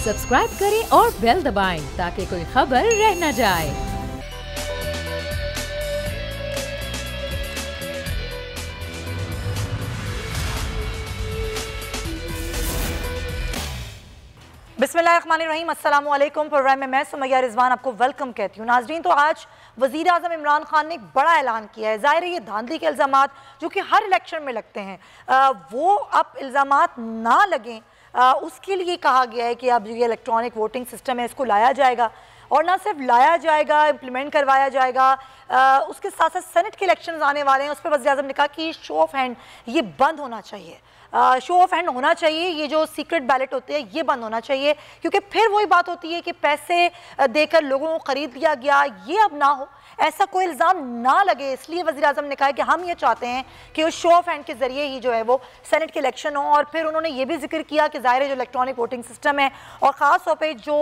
Subscribe करें और bell दबाएं ताकि कोई खबर रह न जाए। बिस्मिल्लाहिर्रहमानिर्रहीम, अस्सलाम वालेकुम। प्रोग्राम में मैं सुमैया रिजवान आपको वेलकम कहती हूँ। नाजरीन, तो आज वज़ीर आज़म इमरान खान ने एक बड़ा ऐलान किया है। ज़ाहिर है ये धांधली के इल्ज़ामात जो कि हर इलेक्शन में लगते हैं, वो अब इल्ज़ामात ना लगें, उसके लिए कहा गया है कि अब ये इलेक्ट्रॉनिक वोटिंग सिस्टम है, इसको लाया जाएगा और ना सिर्फ लाया जाएगा, इम्प्लीमेंट करवाया जाएगा। उसके साथ साथ सेनेट के इलेक्शन आने वाले हैं, उस पर वज़ीर आज़म ने कहा कि शो ऑफ हैंड ये बंद होना चाहिए, शो ऑफ हैंड होना चाहिए, ये जो सीक्रेट बैलेट होते हैं ये बंद होना चाहिए, क्योंकि फिर वही बात होती है कि पैसे देकर लोगों को खरीद लिया गया। ये अब ना हो, ऐसा कोई इल्ज़ाम ना लगे, इसलिए वज़ीर आज़म ने कहा कि हम ये चाहते हैं कि उस शो ऑफ हैंड के ज़रिए ही जो है वो सेनेट के इलेक्शन हो। और फिर उन्होंने ये भी जिक्र किया कि ज़ाहिर है जो इलेक्ट्रॉनिक वोटिंग सिस्टम है और ख़ास तौर पर जो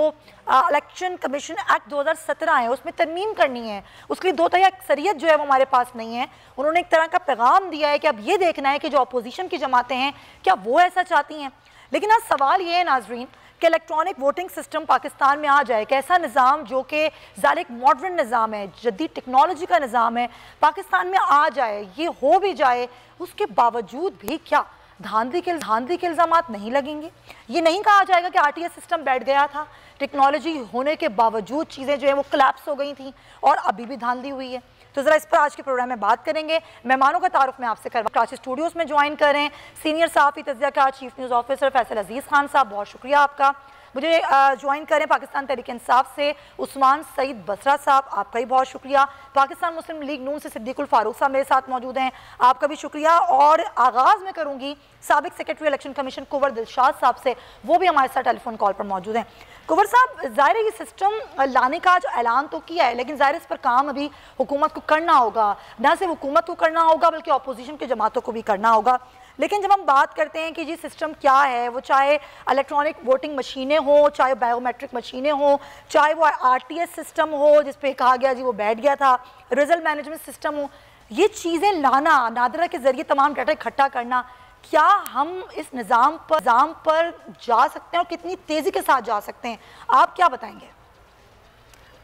इलेक्शन कमीशन एक्ट 2017 है उसमें तरमीम करनी है, उसके लिए 2/3 अक्सरियत जो है वो हमारे पास नहीं है। उन्होंने एक तरह का पैगाम दिया है कि अब ये देखना है कि जो अपोजिशन की जमातें हैं क्या वो ऐसा चाहती हैं। लेकिन आज सवाल ये है नाजरीन कि इलेक्ट्रॉनिक वोटिंग सिस्टम पाकिस्तान में आ जाए, एक ऐसा निज़ाम जो कि ज़ाहिर एक मॉडर्न निज़ाम है, जदीद टेक्नोलॉजी का निज़ाम है, पाकिस्तान में आ जाए, ये हो भी जाए, उसके बावजूद भी क्या धांधली के इल्ज़ामात नहीं लगेंगे? ये नहीं कहा जाएगा कि आरटीएस सिस्टम बैठ गया था, टेक्नोलॉजी होने के बावजूद चीज़ें जो है वो कोलैप्स हो गई थी और अभी भी धांधली हुई है। तो ज़रा इस पर आज के प्रोग्राम में बात करेंगे। मेहमानों का तारुफ में आपसे करवा कराची स्टूडियोज़ में ज्वाइन कर रहे हैं सीनियर सहाफ़ी तज़कियाकार chief news officer Faisal Aziz Khan sahab, बहुत शुक्रिया आपका। मुझे ज्वाइन करें पाकिस्तान तहरीक इंसाफ से उस्मान सईद बसरा साहब, आपका भी बहुत शुक्रिया। पाकिस्तान मुस्लिम लीग नून से सिद्दीकुल फारूक साहब मेरे साथ मौजूद हैं, आपका भी शुक्रिया। और आगाज़ में करूँगी साबिक सेक्रेटरी इलेक्शन कमीशन कुंवर दिलशाद साहब से, वो भी हमारे साथ टेलीफोन कॉल पर मौजूद हैं। कुंवर साहब, ज़ाहिर है ये सिस्टम लाने का जो ऐलान तो किया है, लेकिन ज़ाहिर इस पर काम अभी हुकूमत को करना होगा, ना सिर्फ हुकूमत को करना होगा बल्कि अपोजिशन की जमातों को भी करना होगा। लेकिन जब हम बात करते हैं कि जी सिस्टम क्या है, वो चाहे इलेक्ट्रॉनिक वोटिंग मशीनें हो, चाहे बायोमेट्रिक मशीनें हो, चाहे वो आरटीएस सिस्टम हो जिस पे कहा गया जी वो बैठ गया था, रिजल्ट मैनेजमेंट सिस्टम हो, ये चीज़ें लाना, नादरा के ज़रिए तमाम डाटा इकट्ठा करना, क्या हम इस निज़ाम पर जा सकते हैं और कितनी तेज़ी के साथ जा सकते हैं, आप क्या बताएंगे?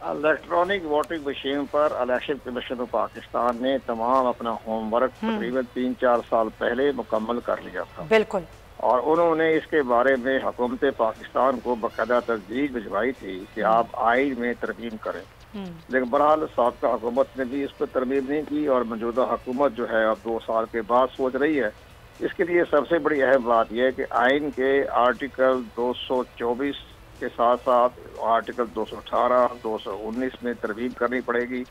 इलेक्ट्रॉनिक वोटिंग मशीन पर इलेक्शन कमीशन ऑफ पाकिस्तान ने तमाम अपना होमवर्क तकरीबन 3-4 साल पहले मुकम्मल कर लिया था। बिल्कुल। और उन्होंने इसके बारे में हुकूमत पाकिस्तान को बाकायदा तजवीज़ भिजवाई थी कि आप आइन में तरमीम करें, लेकिन बहरहाल साबिक़ा हुकूमत ने भी इस पर तरमीम नहीं की और मौजूदा हुकूमत जो है अब 2 साल के बाद सोच रही है। इसके लिए सबसे बड़ी अहम बात यह है कि आइन के आर्टिकल 224 के साथ साथ आर्टिकल 218, 219 में तरमीम करनी पड़ेगी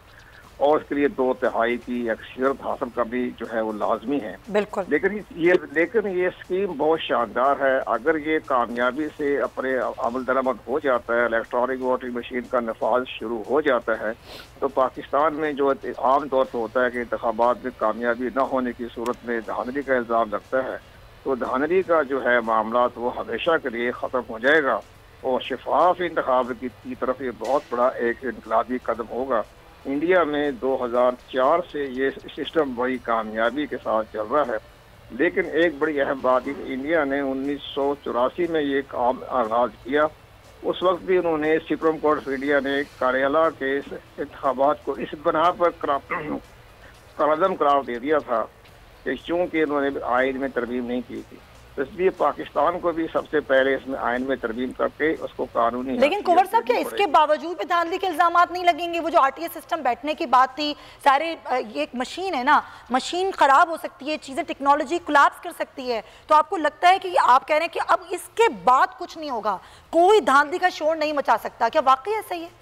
और इसके लिए 2/3 की अक्सरियत हासिल करनी जो है वो लाजमी है। बिल्कुल। लेकिन ये स्कीम बहुत शानदार है। अगर ये कामयाबी से अपने अमल दरामद हो जाता है, इलेक्ट्रॉनिक वोटिंग मशीन का नफाज शुरू हो जाता है, तो पाकिस्तान में जो आम तौर पर होता है कि इंतखाबात में कामयाबी न होने की सूरत में धांधली का इल्ज़ाम लगता है, तो धांधली का जो है मामला वो हमेशा के लिए ख़त्म हो जाएगा और शफाफ इंतखाब की तरफ ये बहुत बड़ा एक इनकलाबी कदम होगा। इंडिया में 2004 से ये सिस्टम बड़ी कामयाबी के साथ चल रहा है, लेकिन एक बड़ी अहम बात है कि इंडिया ने 1984 में ये काम आगाज़ किया। उस वक्त भी उन्होंने सुप्रीम कोर्ट ऑफ इंडिया ने कार्यालय के इंतखाबात को इस बना पर कलअदम करार दे दिया था कि चूँकि उन्होंने आइन में तरमीम नहीं की थी, तो इसलिए पाकिस्तान को भी सबसे पहले इसमें आइन में तरमीम करके उसको कानूनी। लेकिन कुंवर साहब, क्या इसके बावजूद भी धांधली के इल्जामात नहीं लगेंगे? वो जो आरटीएस सिस्टम बैठने की बात थी, सारे ये एक मशीन है ना, मशीन खराब हो सकती है, चीज़ें टेक्नोलॉजी कोलैप्स कर सकती है, तो आपको लगता है कि आप कह रहे हैं कि अब इसके बाद कुछ नहीं होगा, कोई धांधली का शोर नहीं मचा सकता, क्या वाकई ऐसा ही है?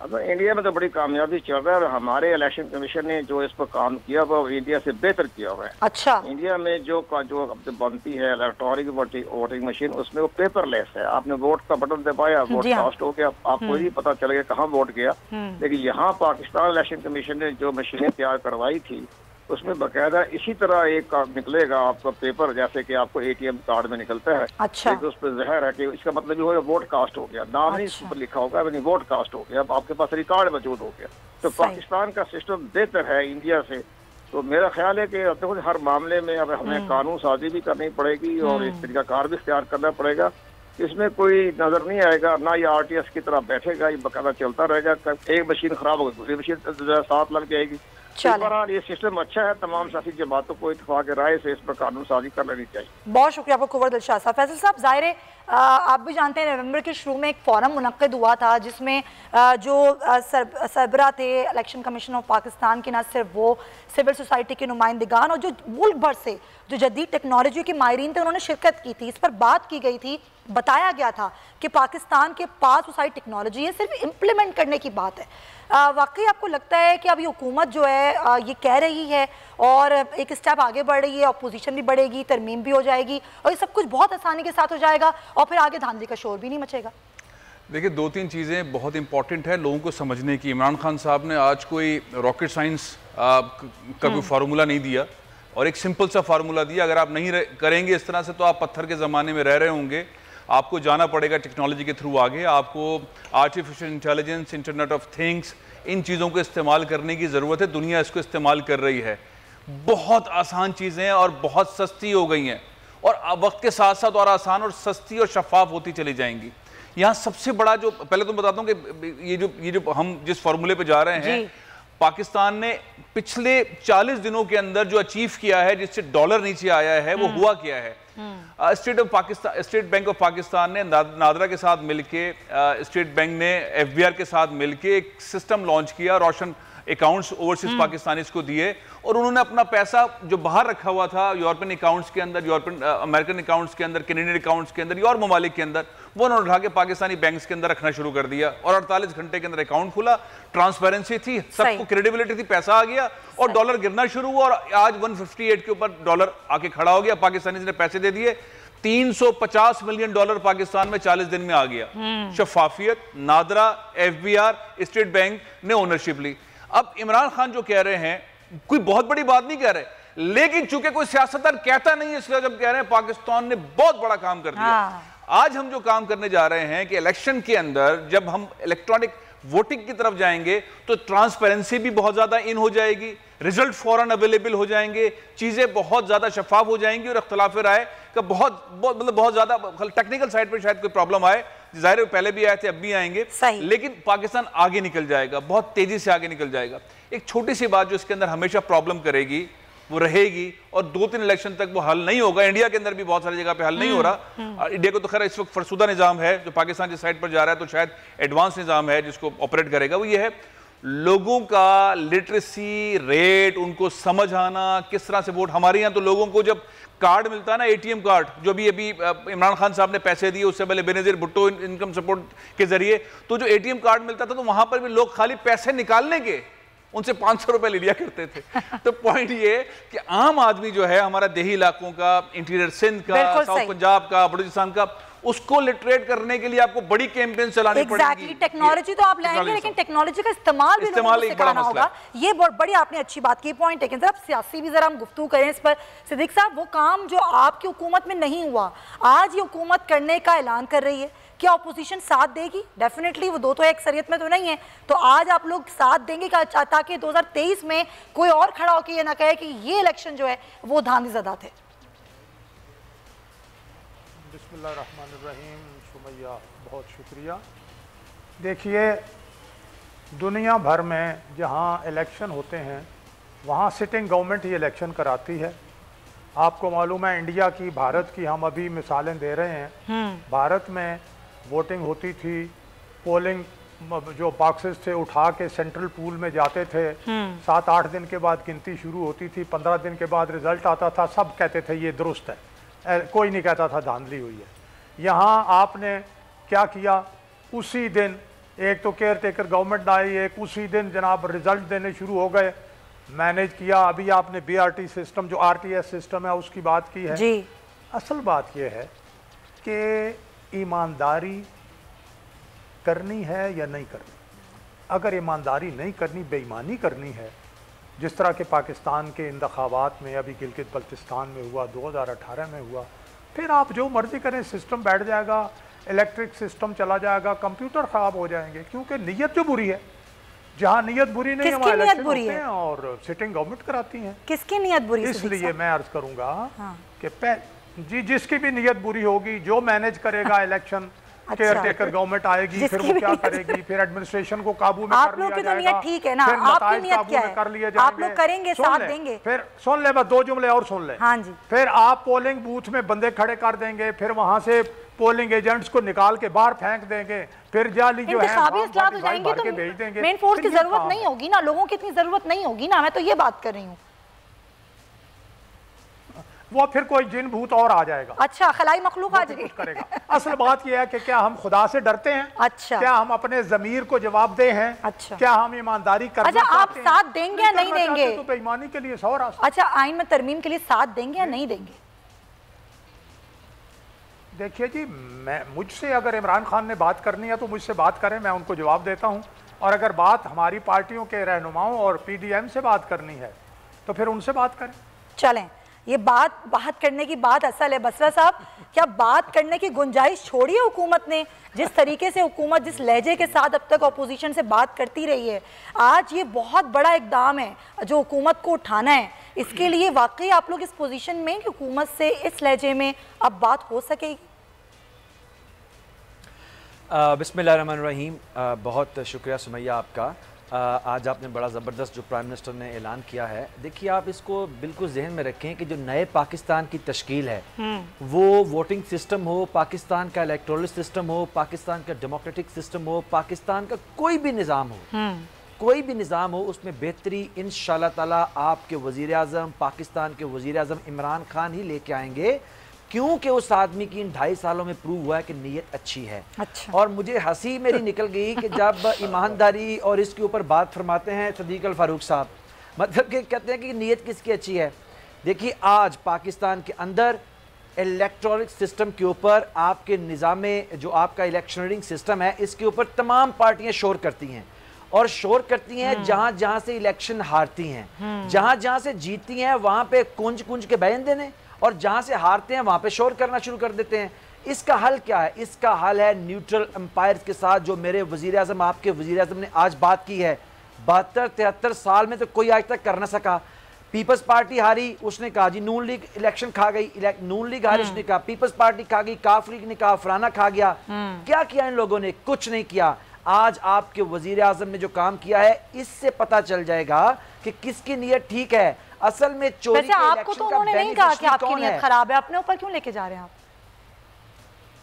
अब इंडिया में तो बड़ी कामयाबी चल रहा है और हमारे इलेक्शन कमीशन ने जो इस पर काम किया वो इंडिया से बेहतर किया हुआ है। अच्छा। इंडिया में जो बनती है इलेक्ट्रॉनिक वोटिंग मशीन, उसमें वो पेपरलेस है। आपने वोट का बटन दबाया, वोट कास्ट हो गया, आपको ही पता चल गया कहाँ वोट गया। लेकिन यहाँ पाकिस्तान इलेक्शन कमीशन ने जो मशीनें तैयार करवाई थी उसमें बाकायदा इसी तरह एक निकलेगा आपका पेपर, जैसे कि आपको एटीएम कार्ड में निकलता है। अच्छा। उस पर जहर है कि इसका मतलब ये हो वोट कास्ट हो गया, नाम नहीं अच्छा। पर लिखा होगा, वोट कास्ट हो गया, अब आपके पास रिकॉर्ड मौजूद हो गया। तो पाकिस्तान का सिस्टम बेहतर है इंडिया से। तो मेरा ख्याल है कि हर मामले में अब हमें कानून साजी भी करनी पड़ेगी और एक तरीकाकार भी इख्तियार करना पड़ेगा इसमें कोई नजर नहीं आएगा, ना ये RTS की तरह बैठेगा, ये बकायदा चलता रहेगा। एक मशीन खराब होगी दूसरी मशीन साथ लग जाएगी। बहरहाल ये सिस्टम अच्छा है, तमाम सियासी जमातों को इत्तेफाक राय से इस पर कानून साजी कर लेनी चाहिए। बहुत शुक्रिया आपको कुंवर दिलशाद साहब। फैसल साहब, ज़ाहिर है आप भी जानते हैं नवंबर के शुरू में एक फोरम मुनक्किद हुआ था जिसमें जो सरबरा थे इलेक्शन कमीशन ऑफ पाकिस्तान के, न सिर्फ वो सिविल सोसाइटी के नुमाइंदगान और जो मुल्क भर से जो जदीद टेक्नोलॉजी के माहिरीन थे उन्होंने शिरकत की थी। इस पर बात की गई थी, बताया गया था कि पाकिस्तान के पास वो सारी टेक्नोलॉजी है, सिर्फ इम्प्लीमेंट करने की बात है। वाकई आपको लगता है कि अभी हुकूमत जो है ये कह रही है और एक स्टेप आगे बढ़ रही है, अपोजिशन भी बढ़ेगी, तरमीम भी हो जाएगी और ये सब कुछ बहुत आसानी के साथ हो जाएगा और फिर आगे धांधली का शोर भी नहीं मचेगा? देखिए, दो तीन चीज़ें बहुत इंपॉर्टेंट है लोगों को समझने की। इमरान खान साहब ने आज कोई रॉकेट साइंस का कोई फार्मूला नहीं दिया और एक सिंपल सा फार्मूला दिया। अगर आप नहीं करेंगे इस तरह से तो आप पत्थर के ज़माने में रह रहे होंगे। आपको जाना पड़ेगा टेक्नोलॉजी के थ्रू आगे। आपको artificial intelligence, internet of things, इन चीज़ों को इस्तेमाल करने की ज़रूरत है। दुनिया इसको इस्तेमाल कर रही है। बहुत आसान चीज़ें हैं और बहुत सस्ती हो गई हैं और वक्त के साथ साथ और आसान और सस्ती और शफाफ होती चली जाएंगी। यहाँ सबसे बड़ा जो, पहले तो बताता हूँ कि ये जो हम जिस फार्मूले पे जा रहे हैं, पाकिस्तान ने पिछले 40 दिनों के अंदर जो अचीव किया है, जिससे डॉलर नीचे आया है, वो हुआ क्या है? स्टेट बैंक ऑफ पाकिस्तान ने नादरा के साथ मिलके, स्टेट बैंक ने FBR के साथ मिलके एक सिस्टम लॉन्च किया। रोशन अकाउंट्स ओवरसीज पाकिस्तानीज को दिए और उन्होंने अपना पैसा जो बाहर रखा हुआ था यूरोपियन अकाउंट्स के अंदर, यूरोपियन अमेरिकन अकाउंट्स के अंदर, कैनेडियन अकाउंट्स के अंदर और ममालिक के अंदर, वो उन्होंने उठा के पाकिस्तानी बैंक्स के अंदर रखना शुरू कर दिया और 48 घंटे के अंदर अकाउंट खुला। ट्रांसपेरेंसी थी, सबको क्रेडिबिलिटी थी, पैसा आ गया और डॉलर गिरना शुरू हुआ और आज 158 के ऊपर डॉलर आके खड़ा हो गया। पाकिस्तानी ने पैसे दे दिए। 350 मिलियन डॉलर पाकिस्तान में 40 दिन में आ गया। शफाफियत, नादरा, FBR, स्टेट बैंक ने ओनरशिप ली। अब इमरान खान जो कह रहे हैं कोई बहुत बड़ी बात नहीं कह रहे, लेकिन चूंकि कोई सियासतदान कहता नहीं है इसलिए जब कह रहे हैं पाकिस्तान ने बहुत बड़ा काम कर दिया। आज हम जो काम करने जा रहे हैं कि इलेक्शन के अंदर जब हम इलेक्ट्रॉनिक वोटिंग की तरफ जाएंगे तो ट्रांसपेरेंसी भी बहुत ज्यादा इन हो जाएगी, रिजल्ट फौरन अवेलेबल हो जाएंगे, चीजें बहुत ज्यादा शफाफ हो जाएंगी और इख्तलाफ राय का बहुत ज्यादा टेक्निकल साइड पर शायद कोई प्रॉब्लम आए, जाहिर पहले भी आए थे अब भी आएंगे, लेकिन पाकिस्तान आगे निकल जाएगा, बहुत तेजी से आगे निकल जाएगा। एक छोटी सी बात जो इसके अंदर हमेशा प्रॉब्लम करेगी वो रहेगी और 2-3 इलेक्शन तक वो हल नहीं होगा। इंडिया के अंदर भी बहुत सारी जगह पे हल नहीं हो रहा। इंडिया को तो खैर इस वक्त फरसुदा निजाम है जो पाकिस्तान की साइड पर जा रहा है, तो शायद एडवांस निजाम है जिसको ऑपरेट करेगा। वो ये है लोगों का लिटरेसी रेट, उनको समझ आना, किस तरह से वोट। हमारे यहाँ तो लोगों को जब कार्ड मिलता है ना, ATM कार्ड, जो भी अभी इमरान खान साहब ने पैसे दिए, उससे पहले बेनजीर भुट्टो इनकम सपोर्ट के जरिए, तो जो ATM कार्ड मिलता था तो वहां पर भी लोग खाली पैसे निकालने के उनसे 500 रुपए ले लिया करते थे। तो पॉइंट ये कि आम आदमी जो है हमारा देही इलाकों का, इंटीरियर सिंध का, साउथ पंजाब का, बलूचिस्तान का, उसको लिटरेट करने के लिए आपको बड़ी कैंपेन चलानी पड़ेगी। टेक्नोलॉजी तो आप लाएंगे लेकिन टेक्नोलॉजी का इस्तेमाल भी लोगों को सिखाना होगा। ये बहुत बड़ी आपने अच्छी बात की पॉइंट है। जरा सियासी भी जरा हम गुफ्तगू करें इस पर। सिद्दीक साहब, वो काम जो आपकी हुकूमत में नहीं हुआ, आज ये हुकूमत करने का ऐलान कर रही है, क्या अपोजिशन साथ देगी? डेफिनेटली वो दो तो अक्सरियत में तो नहीं है, तो आज आप लोग साथ देंगे ताकि 2023 में कोई और खड़ा होकर ये ना कहे कि ये इलेक्शन जो है वो धांधलीज़दा थे? बिस्मिल्लाहिर्रहमानिर्रहीम। सुमैया, बहुत शुक्रिया। देखिए, दुनिया भर में जहाँ इलेक्शन होते हैं वहाँ सिटिंग गवर्नमेंट ही इलेक्शन कराती है। आपको मालूम है इंडिया की, भारत की हम अभी मिसालें दे रहे हैं। भारत में वोटिंग होती थी, पोलिंग जो बॉक्सेस थे उठा के सेंट्रल पूल में जाते थे, 7-8 दिन के बाद गिनती शुरू होती थी, 15 दिन के बाद रिजल्ट आता था, सब कहते थे ये दुरुस्त है, कोई नहीं कहता था धांधली हुई है। यहाँ आपने क्या किया, उसी दिन एक तो केयर टेकर गवर्नमेंट आई, एक उसी दिन जनाब रिजल्ट देने शुरू हो गए, मैनेज किया। अभी आपने BRT सिस्टम जो RTS सिस्टम है उसकी बात की है जी। असल बात यह है कि ईमानदारी करनी है या नहीं करनी। अगर ईमानदारी नहीं करनी, बेईमानी करनी है, जिस तरह के पाकिस्तान के इंतखाबात में अभी गिलगित बल्तिस्तान में हुआ, 2018 में हुआ, फिर आप जो मर्जी करें, सिस्टम बैठ जाएगा, इलेक्ट्रिक सिस्टम चला जाएगा, कंप्यूटर ख़राब हो जाएंगे, क्योंकि नीयत जो बुरी है। जहाँ नीयत बुरी नहीं है वहाँ इलेक्शन होते हैं और सिटिंग गवर्नमेंट कराती हैं। किसकी नीयत बुरी? इसलिए मैं अर्ज करूँगा कि जी, जिसकी भी नीयत बुरी होगी, जो मैनेज करेगा इलेक्शन, केयर टेकर गवर्नमेंट आएगी, फिर वो क्या करेगी, फिर एडमिनिस्ट्रेशन को काबू में आप लोग की तो नियत ठीक है ना, आपकी नियत क्या है, कर लिए जाएंगे, आप लोग करेंगे, साथ देंगे। फिर सुन ले, बस 2 जुमले और सुन ले। हाँ जी। फिर आप पोलिंग बूथ में बंदे खड़े कर देंगे, फिर वहां से पोलिंग एजेंट्स को निकाल के बाहर फेंक देंगे, फिर जाली जो है इस्लाह हो जाएंगे तो भेज देंगे। मेन फोर्स की जरूरत नहीं होगी ना, लोगों की इतनी जरूरत नहीं होगी ना, मैं तो ये बात कर रही हूँ। वो फिर कोई जिन भूत और आ जाएगा। अच्छा, खलाई मखलूक आ जाएगी, करेगा। असल बात यह है कि क्या हम खुदा से डरते हैं? अच्छा। क्या हम अपने जमीर को जवाबदेह हैं? अच्छा। क्या हम ईमानदारी करना अच्छा, आप चाहते हैं? साथ देंगे या नहीं देंगे? तो बेईमानी के लिए 100 रास्ते। अच्छा, आइन में तरमीम के लिए साथ देंगे या नहीं देंगे? देखिए जी, मुझसे अगर इमरान खान ने बात करनी है तो मुझसे बात करें, मैं उनको जवाब देता हूं। और अगर बात हमारी पार्टियों के रहनुमाओं और पीडीएम से बात करनी है तो फिर उनसे बात करें। चलें, ये बात करने की बात असल है। बसरा साहब, क्या बात करने की गुंजाइश छोड़ी है हुकूमत ने? जिस तरीके से हुकूमत जिस लहजे के साथ अब तक अपोजिशन से बात करती रही है, आज ये बहुत बड़ा इकदाम है जो हुकूमत को उठाना है। इसके लिए वाकई आप लोग इस पोजीशन में कि हुकूमत से इस लहजे में अब बात हो सकेगी? बिस्मिल्लाहिर्रहमानिर्रहीम। बहुत शुक्रिया सुमैया आपका। आज आपने बड़ा ज़बरदस्त जो प्राइम मिनिस्टर ने ऐलान किया है, देखिए आप इसको बिल्कुल जहन में रखें कि जो नए पाकिस्तान की तश्कील है वो वोटिंग सिस्टम हो, पाकिस्तान का इलेक्टोरल सिस्टम हो, पाकिस्तान का डेमोक्रेटिक सिस्टम हो, पाकिस्तान का कोई भी निज़ाम हो, कोई भी निज़ाम हो, उसमें बेहतरी इंशाअल्लाह ताला आपके वज़ीर आज़म, पाकिस्तान के वज़ीर आज़म इमरान खान ही लेके आएंगे, क्योंकि उस आदमी की इन 2.5 सालों में प्रूव हुआ है कि नीयत अच्छी है। अच्छा। और मुझे हंसी मेरी निकल गई कि जब ईमानदारी और इसके ऊपर बात फरमाते हैं सदीक अल फारूक साहब, मतलब कि कहते हैं कि नीयत किसकी अच्छी है। देखिए आज पाकिस्तान के अंदर इलेक्ट्रॉनिक सिस्टम के ऊपर आपके निज़ाम जो आपका इलेक्शनरिंग सिस्टम है, इसके ऊपर तमाम पार्टियां शोर करती हैं और शोर करती हैं जहां जहां से इलेक्शन हारती हैं, जहां जहां से जीतती हैं वहां पे कुंज कुंज के बयान देने, और जहां से हारते हैं वहां पे शोर करना शुरू कर देते हैं। इसका हल क्या है? इसका हल है न्यूट्रल एम्पायर के साथ जो मेरे वजीर आज़म, आपके वजीर आज़म ने आज बात की है। 72-73 साल में तो कोई आज तक कर ना सका। पीपल्स पार्टी हारी, उसने कहा जी नून लीग इलेक्शन खा गई, नून लीग हारी, उसने कहा पीपल्स पार्टी खा गई, काफ लीग ने कहा फलाना खा गया। क्या किया इन लोगों ने? कुछ नहीं किया। आज आपके वजीर आज़म ने जो काम किया है, इससे पता चल जाएगा कि किसकी नीयत ठीक है। असल में चोरी के आपको तो उन्होंने नहीं कहा कि आपकी नीयत खराब है, अपने ऊपर क्यों लेके जा रहे हैं आप?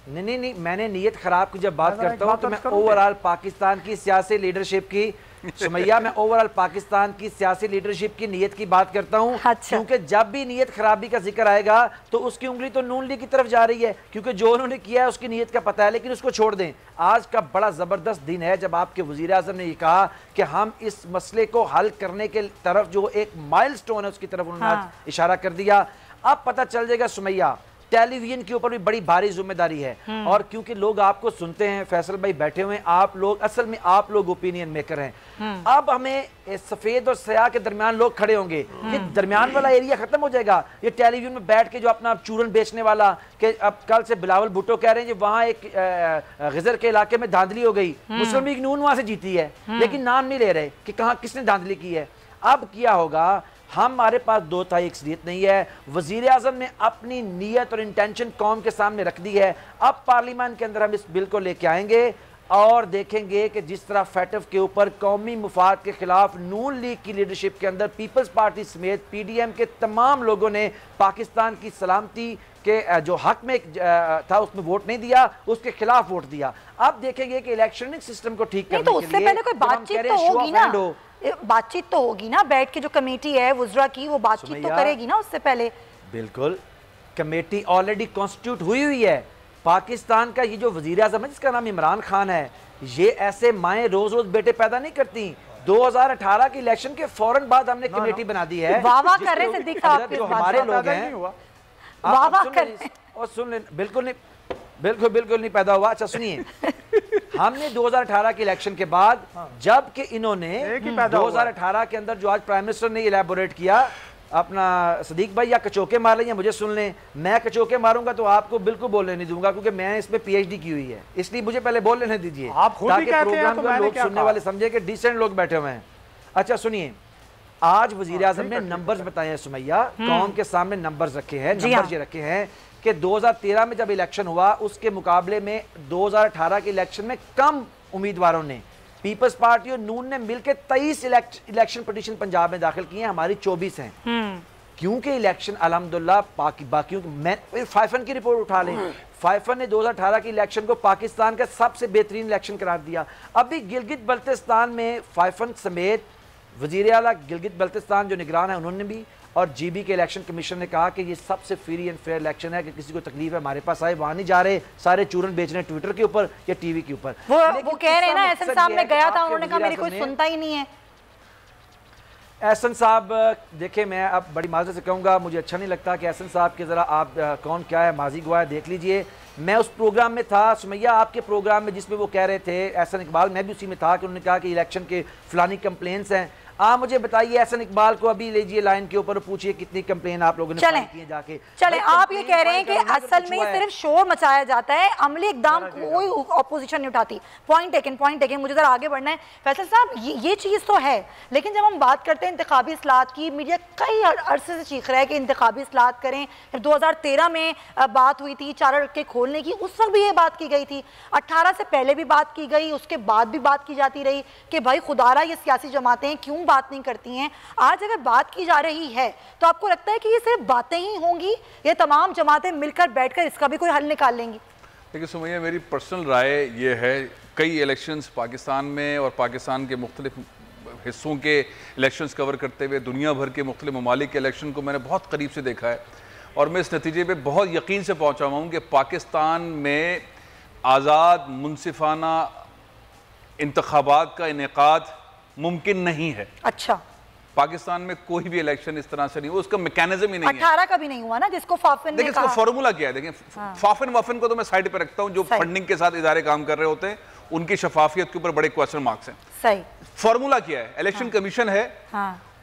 नहीं, मैंने नीयत खराब की जब बात करता हूँ तो मैं ओवरऑल पाकिस्तान की सियासी लीडरशिप की, सुमैया, मैं ओवरऑल पाकिस्तान की सियासी लीडरशिप की नीयत की बात करता हूँ। अच्छा। क्योंकि जब भी नीयत खराबी का जिक्र आएगा तो उसकी उंगली तो नून लीग की तरफ जा रही है, क्योंकि जो उन्होंने किया है उसकी नीयत का पता है। लेकिन उसको छोड़ दें, आज का बड़ा ज़बरदस्त दिन है जब आपके वज़ीर आज़म ने ये कहा कि हम इस मसले को हल करने के तरफ जो एक माइलस्टोन है उसकी तरफ उन्होंने इशारा कर दिया। अब पता चल जाएगा सुमैया, टेलीविजन के ऊपर भी बड़ी भारी जिम्मेदारी है। और क्योंकि लोग आपको सुनते हैं, फैसल भाई बैठे हुए हैं, आप लोग असल में आप लोग ओपिनियन मेकर हैं। अब हमें सफेद और सयाह के दरमियान लोग खड़े होंगे, ये दरमियान वाला एरिया खत्म हो जाएगा। ये टेलीविजन में बैठ के जो अपना चूरन बेचने वाला, कि अब कल से बिलावल भुट्टो कह रहे हैं वहां एक गजर के इलाके में धांधली हो गई, मुस्लिम लीग नून वहां से जीती है, लेकिन नाम नहीं ले रहे कि कहां किसने धांधली की है। अब क्या होगा? हमारे पास 2 अक्सरियत नहीं है। वजीर आज़म ने अपनी नीयत और इंटेंशन कौम के सामने रख दी है। अब पार्लियामेंट के अंदर हम इस बिल को लेके आएंगे और देखेंगे कि जिस तरह फैटफ के ऊपर कौमी मुफाद के खिलाफ नून लीग की लीडरशिप के अंदर पीपल्स पार्टी समेत पीडीएम के तमाम लोगों ने पाकिस्तान की सलामती के जो हक में था उसमें वोट नहीं दिया, उसके खिलाफ वोट दिया। अब देखेंगे कि इलेक्शनिंग सिस्टम को ठीक करने तो उससे पहले कोई बातचीत तो होगी ना, बातचीत तो होगी ना, बैठ के जो कमेटी है वुज़रा की वो बातचीत तो करेगी ना उससे पहले। बिल्कुल, कमेटी ऑलरेडी कॉन्स्टिट्यूट हुई है। पाकिस्तान का ये जो वजीर आज़म है जिसका नाम इमरान खान है, ये ऐसे माएँ रोज रोज बेटे पैदा नहीं करती। 2018 के इलेक्शन के फौरन बाद हमने कमेटी बना दी है। वाह कर रहे सिद्दीक साहब, जो हमारे लोग हैं वाह कर और सुन लें, बिल्कुल नहीं पैदा हुआ। अच्छा सुनिए, हमने 2018 के इलेक्शन के बाद जबकि इन्होंने 2018 के अंदर जो आज प्राइम मिनिस्टर ने इलेबोरेट किया, अपना सदीक भाई या कचौके मार लें या मुझे सुन लें, मैं कचौके मारूंगा तो आपको बिल्कुल बोलने नहीं दूंगा क्योंकि मैं इसमें पीएचडी की हुई है, इसलिए मुझे पहले बोल लेने दीजिए ताकि प्रोग्राम को लोग सुनने वाले समझे कि डिसेंट लोग बैठे हुए हैं। अच्छा सुनिए, आज वजीर आजम ने नंबर्स बताए हैं सुमैया, कौम के सामने नंबर्स रखे हैं। नंबर्स ये रखे हैं कि 2013 में जब इलेक्शन हुआ उसके मुकाबले में 2018 के इलेक्शन में कम उम्मीदवारों ने, पीपल्स पार्टी और नून ने मिलकर 23 इलेक्शन पिटीशन पंजाब में दाखिल किए हैं, हमारी 24 हैं। क्योंकि इलेक्शन अल्हम्दुलिल्लाह बाकियों मैं फाइफन की रिपोर्ट उठा लें, फाइफन ने 2018 के इलेक्शन को पाकिस्तान का सबसे बेहतरीन इलेक्शन करार दिया। अभी गिलगित बल्तिस्तान में फाइफन समेत वजीर आला गिलगित बल्तिस्तान जो निगरान है उन्होंने भी, और जीबी के इलेक्शन कमीशन ने कहा कि ये सबसे फ्री एंड फेयर इलेक्शन है, कि किसी को तकलीफ है हमारे पास आए, वहां नहीं जा रहे सारे चूरन बेच रहे ट्विटर के ऊपर या टीवी के ऊपर। वो कह रहे हैं ना, एहसन साहब ने गया था, उन्होंने कहा मेरी कोई सुनता ही नहीं है। एहसन साहब देखें, मैं अब बड़ी माजरत से कहूँगा, मुझे अच्छा नहीं लगता कि एहसन साहब के ज़रा आप कौन क्या है माजी गवाह देख लीजिए। मैं उस प्रोग्राम में था सुमैया, आपके प्रोग्राम में, जिसमें वो कह रहे थे एहसन इकबाल, मैं भी उसी में था, कि उन्होंने कहा कि इलेक्शन के फलानी कंप्लेंट्स हैं। आप मुझे बताइए, एहसन इकबाल को अभी लीजिए लाइन के ऊपर, पूछिए कितनी कंप्लेन आप लोगों ने फाइल की है जाके। चले, आप ये कह रहे हैं कि असल में सिर्फ शोर मचाया जाता है, अमली इकदाम कोई ऑपोजिशन नहीं उठाती। पॉइंट टेकन, मुझे जरा आगे बढ़ना है। फैसल साहब, ये चीज़ तो है, लेकिन जब हम बात करते हैं इंतखाबी इस्लाहत की, मीडिया कई अरसे से चीख रहा है कि इंतखाबी इस्लाहत करें। फिर 2013 में बात हुई थी 4 अड़के खोलने की, उस वक्त भी ये बात की गई थी, 18 से पहले भी बात की गई, उसके बाद भी बात की जाती रही कि भाई खुदारा ये सियासी जमातें क्यों बात नहीं करती हैं। आज अगर बात की जा रही है तो आपको लगता है कि ये सिर्फ बातें ही होंगी, ये तमाम जमातें मिलकर बैठकर इसका भी कोई हल निकाल लेंगी? देखिए सुमैया, मेरी पर्सनल राय ये है, कई इलेक्शंस पाकिस्तान में और पाकिस्तान के मुख्तलिफ हिस्सों के इलेक्शंस कवर करते हुए दुनिया भर के मुख्तलिफ ममालिक के इलेक्शन को मैंने बहुत करीब से देखा है, और मैं इस नतीजे पर बहुत यकीन से पहुँचा हूँ कि पाकिस्तान में आज़ाद मुनसिफाना इंतखाबात का इनेकाद मुमकिन नहीं है। अच्छा, पाकिस्तान में कोई भी इलेक्शन इस तरह से नहीं, उसका मैकेनिज्म ही नहीं है। 18 का भी नहीं हुआ ना, जिसको फाफिन ने देखिए इसका फॉर्मूला क्या है, देखिए फाफिन वाफिन को तो मैं साइड पे रखता हूं, जो फंडिंग के साथ इदारे काम कर रहे होते हैं उनकी शफाफियत के ऊपर बड़े क्वेश्चन मार्क्स हैं। सही, फॉर्मूला क्या है? इलेक्शन कमीशन है,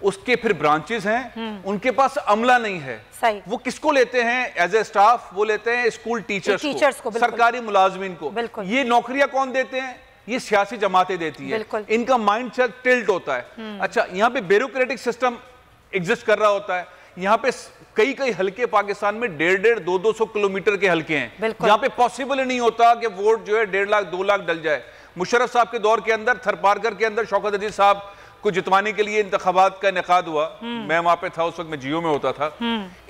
उसके फिर ब्रांचेस हैं, उनके पास अमला नहीं है। सही, वो किसको लेते हैं एज ए स्टाफ? वो लेते हैं स्कूल टीचर्स को, सरकारी मुलाजमीन को। ये नौकरियां कौन देते हैं? ये सियासी जमातें देती है। इनका माइंड सेट टिल्ट होता है। अच्छा, यहाँ पे ब्यूरोक्रेटिक सिस्टम एग्जिस्ट कर रहा होता है। यहाँ पे कई हलके पाकिस्तान में 1.5, 200 किलोमीटर के हलके हैं, यहाँ पे पॉसिबल ही नहीं होता कि वोट जो है 1.5 लाख 2 लाख डल जाए। मुशर्रफ साहब के दौर के अंदर, थरपारकर के अंदर शौकत अजीज साहब को जितवाने के लिए इंतखाबात का इनेकाद हुआ, मैं वहां पे था, उस वक्त मैं जियो में होता था।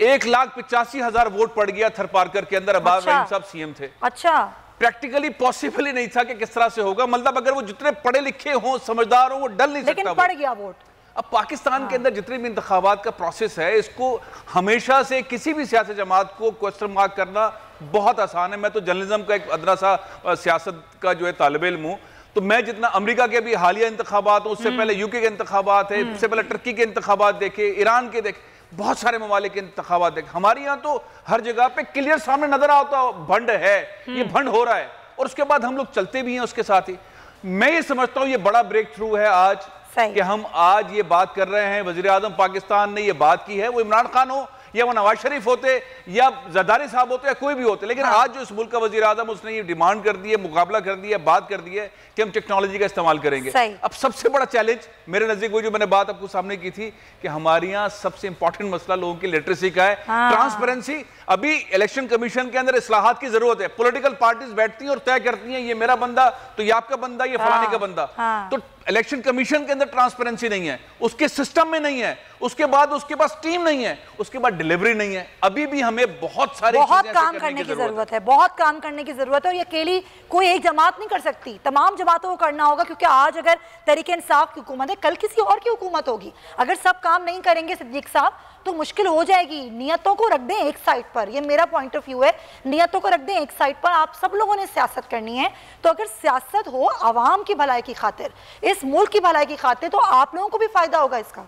1,85,000 वोट पड़ गया थरपारकर के अंदर। अब्बास रहीम साहब सीएम थे। अच्छा, प्रैक्टिकली पॉसिबल ही नहीं था कि किस तरह से होगा, मतलब अगर वो जितने पढ़े लिखे हों, समझदार हों, वो डल नहीं सकता। लेकिन पड़ गया वोट। अब पाकिस्तान के अंदर जितने भी इंतखाबात का प्रोसेस है, इसको हमेशा से किसी भी सियासी जमात को क्वेश्चन मार्क करना बहुत आसान है। मैं तो जर्नलिज्म का एक अदना सा सियासत का जो है तालिब इल्म हूँ, तो मैं जितना अमेरिका के भी हालिया इंतखाबात, उससे पहले यूके के इंतखाबात है, उससे पहले टर्की के इंतखाबात देखे, ईरान के देखे, बहुत सारे ममालिक के इंतखाबात देखे। हमारे यहाँ तो हर जगह पे क्लियर सामने नजर आता भंड है, ये भंड हो रहा है, और उसके बाद हम लोग चलते भी हैं उसके साथ ही। मैं ये समझता हूँ ये बड़ा ब्रेक थ्रू है आज कि हम आज ये बात कर रहे हैं। वजीर आजम पाकिस्तान ने ये बात की है, वो इमरान खान हो या वो नवाज शरीफ होते या जरदारी साहब होते या कोई भी होते, लेकिन आज जो इस मुल्क का वजीर आजम, उसने ये डिमांड कर दी है, मुकाबला कर दिया, बात कर दी है कि हम टेक्नोलॉजी का इस्तेमाल करेंगे। अब सबसे बड़ा चैलेंज मेरे नजदीक वो जो मैंने बात आपको सामने की थी कि हमारे यहाँ सबसे इंपॉर्टेंट मसला लोगों की लिटरेसी का है, ट्रांसपेरेंसी। अभी इलेक्शन कमीशन के अंदर इस्लाहात की जरूरत है। पॉलिटिकल पार्टीज बैठती हैं और तय करती हैं ये मेरा बंदा, तो ये आपका बंदा, ये फलाने का बंदा। तो इलेक्शन कमीशन के अंदर ट्रांसपेरेंसी नहीं है, उसके सिस्टम में नहीं है, उसके बाद उसके पास टीम नहीं है, उसके बाद डिलीवरी नहीं है। अभी भी हमें बहुत काम करने की जरूरत है, बहुत काम करने की जरूरत है, और ये अकेली कोई एक जमात नहीं कर सकती, तमाम जमातों को करना होगा। क्योंकि आज अगर तहरीक इंसाफ की हुकूमत है, कल किसी और की हुकूमत होगी। अगर सब काम नहीं करेंगे सिद्दीक साहब तो मुश्किल हो जाएगी। नियतों को रख दें एक साइड पर, ये मेरा पॉइंट ऑफ व्यू है, नियतों को रख दें एक साइड पर। आप सब लोगों ने सियासत करनी है, तो अगर सियासत हो आवाम की भलाई की खातिर, इस मुल्क की भलाई की खातिर, तो आप लोगों को भी फायदा होगा इसका।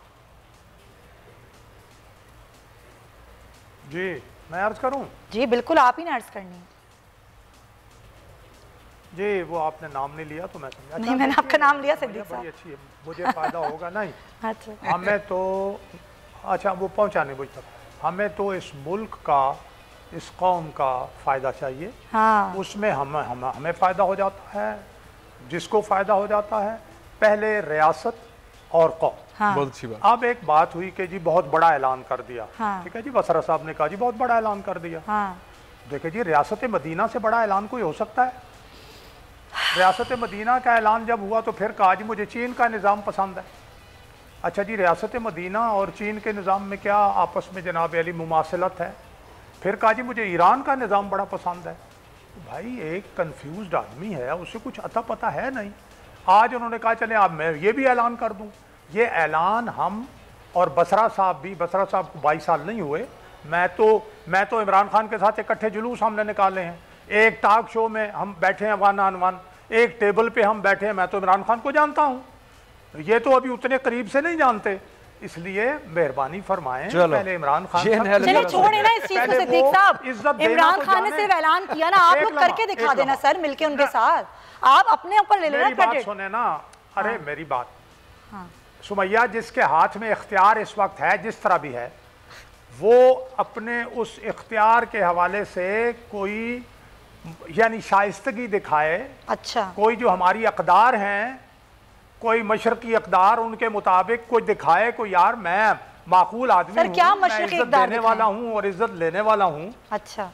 जी मैं अर्ज करूं? जी बिल्कुल, आप ही ने अर्ज करनी है। जी वो आपने नाम नहीं लिया तो मैं समझा। नहीं, मैंने आपका नाम लिया सिद्दीक साहब। बड़ी अच्छी है, मुझे फायदा होगा नहीं। अच्छा, हमें तो अच्छा वो पहुंचाने मुझ तक, हमें तो इस मुल्क का, इस कौम का फ़ायदा चाहिए। हाँ। उसमें हमें फ़ायदा हो जाता है, जिसको फ़ायदा हो जाता है पहले रियासत और कौम। हाँ। बहुत अच्छी बात। अब एक बात हुई कि जी बहुत बड़ा ऐलान कर दिया। हाँ। ठीक है जी, बसरा साहब ने कहा जी बहुत बड़ा ऐलान कर दिया। हाँ। देखिए जी, रियासत मदीना से बड़ा ऐलान कोई हो सकता है? रियासत मदीना का ऐलान जब हुआ तो फिर कहा जी मुझे चीन का निज़ाम पसंद है। अच्छा जी, रियासत मदीना और चीन के निज़ाम में क्या आपस में जनाब अली मुमासलत है? फिर कहा जी मुझे ईरान का निज़ाम बड़ा पसंद है। तो भाई एक कंफ्यूज्ड आदमी है, उसे कुछ अता पता है नहीं। आज उन्होंने कहा चले अब मैं ये भी ऐलान कर दूं। ये ऐलान हम और बसरा साहब भी, बसरा साहब को 22 साल नहीं हुए, मैं तो इमरान खान के साथ इकट्ठे जुलूस हमने निकाले हैं, एक टॉक शो में हम बैठे हैं वन ऑन वन, एक टेबल पे हम बैठे हैं, मैं तो इमरान खान को जानता हूँ, ये तो अभी उतने करीब से नहीं जानते, इसलिए मेहरबानी फरमाएं पहले इमरान खान चलिए छोड़े ना इस चीज को सिद्दीक साहब। इमरान खान ने सिर्फ ऐलान किया ना, आप लोग करके दिखा देना सर मिलके उनके साथ, आप अपने ऊपर ले लेना क्रेडिट। सुने ना, अरे मेरी बात, सुमैया जिसके हाथ में इख्तियार इस वक्त है जिस तरह भी है, वो अपने उस इख्तियार के हवाले से कोई यानी शाइस्तगी दिखाए। अच्छा, कोई जो हमारी अक़दार हैं, कोई मशरकी अक़दार, उनके मुताबिक कोई दिखाए, कोई यार मैं माकूल आदमी हूं, मैं इज्जत देने वाला हूं और इज्जत लेने वाला हूं। अच्छा,